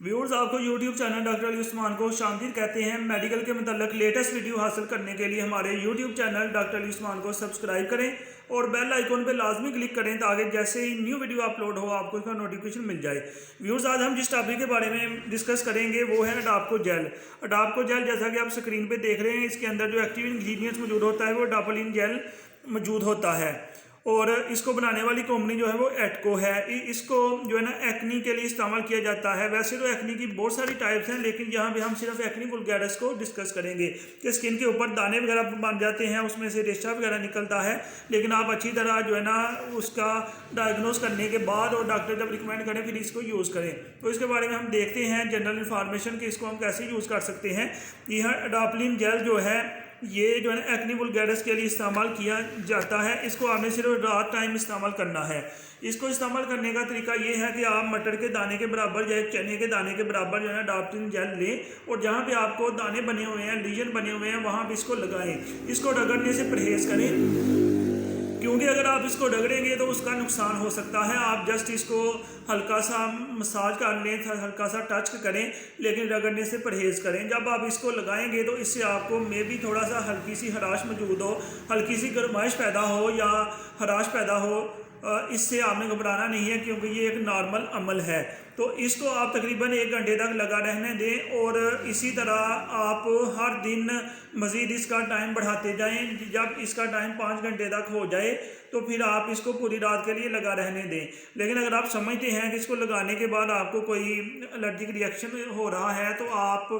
Viewers, आपको YouTube channel doctor Ali Usman को शामदीद कहते हैं। मेडिकल के मतलब लेटेस्ट वीडियो हासिल करने के लिए हमारे YouTube channel doctor Ali Usman को सब्सक्राइब करें और बेल आइकॉन पे लाजमी क्लिक करें ताकि जैसे ही न्यू वीडियो अपलोड हो आपको इसका नोटिफिकेशन मिल जाए। व्यूअर्स, आज हम जिस टॉपिक के बारे में डिस्कस करेंगे वो है अडाप्को जेल। अडाप्को जेल जैसा कि आप स्क्रीन पर देख रहे हैं, इसके अंदर जो एक्टिव इंग्रीडियंट्स मौजूद होता है वो अडाप्लिन जेल मौजूद होता है और इसको बनाने वाली कंपनी जो है वो एटको है। इसको जो है ना एक्नी के लिए इस्तेमाल किया जाता है। वैसे तो एक्नी की बहुत सारी टाइप्स हैं, लेकिन यहाँ पे हम सिर्फ एक्नी वुल्गैरिस को डिस्कस करेंगे कि स्किन के ऊपर दाने वगैरह बन जाते हैं, उसमें से रेशा वगैरह निकलता है। लेकिन आप अच्छी तरह जो है ना उसका डायग्नोस करने के बाद और डॉक्टर जब रिकमेंड करें फिर इसको यूज़ करें। तो इसके बारे में हम देखते हैं जनरल इन्फॉर्मेशन कि इसको हम कैसे यूज़ कर सकते हैं। यह अडाप्लिन जेल जो है ये जो है ना एक्नी वुल्गैरिस के लिए इस्तेमाल किया जाता है। इसको आपने सिर्फ रात टाइम इस्तेमाल करना है। इसको इस्तेमाल करने का तरीका ये है कि आप मटर के दाने के बराबर या चने के दाने के बराबर जो है ना अडाप्लिन जेल लें और जहाँ पे आपको दाने बने हुए हैं, लीजन बने हुए हैं, वहाँ पे इसको लगाएं। इसको रगड़ने से परहेज करें क्योंकि अगर आप इसको रगड़ेंगे तो उसका नुकसान हो सकता है। आप जस्ट इसको हल्का सा मसाज कर लें, हल्का सा टच करें, लेकिन रगड़ने से परहेज़ करें। जब आप इसको लगाएंगे तो इससे आपको मे भी थोड़ा सा हल्की सी हराश मौजूद हो, हल्की सी गर्माइश पैदा हो या हराश पैदा हो, इससे आपने घबराना नहीं है क्योंकि ये एक नॉर्मल अमल है। तो इसको आप तकरीबन 1 घंटे तक लगा रहने दें और इसी तरह आप हर दिन मज़ीद इसका टाइम बढ़ाते जाएं। जब इसका टाइम 5 घंटे तक हो जाए तो फिर आप इसको पूरी रात के लिए लगा रहने दें। लेकिन अगर आप समझते हैं कि इसको लगाने के बाद आपको कोई एलर्जिक रिएक्शन हो रहा है तो आप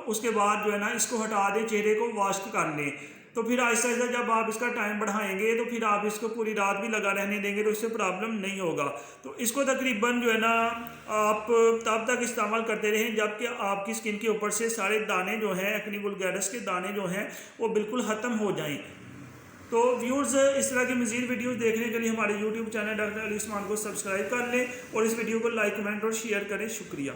उसके बाद जो है ना इसको हटा दें, चेहरे को वॉश कर लें। तो फिर आहिस्ता आहिस्ता जब आप इसका टाइम बढ़ाएंगे तो फिर आप इसको पूरी रात भी लगा रहने देंगे तो इससे प्रॉब्लम नहीं होगा। तो इसको तकरीबन जो है ना आप तब तक इस्तेमाल करते रहें जबकि आपकी स्किन के ऊपर से सारे दाने जो हैं, एक्नी वुल्गैरिस के दाने जो हैं वो बिल्कुल ख़त्म हो जाएं। तो व्यूअर्स, इस तरह की मज़ीद वीडियोस देखने के लिए हमारे YouTube channel doctor Ali Usman को सब्सक्राइब कर लें और इस वीडियो को लाइक, कमेंट और शेयर करें। शुक्रिया।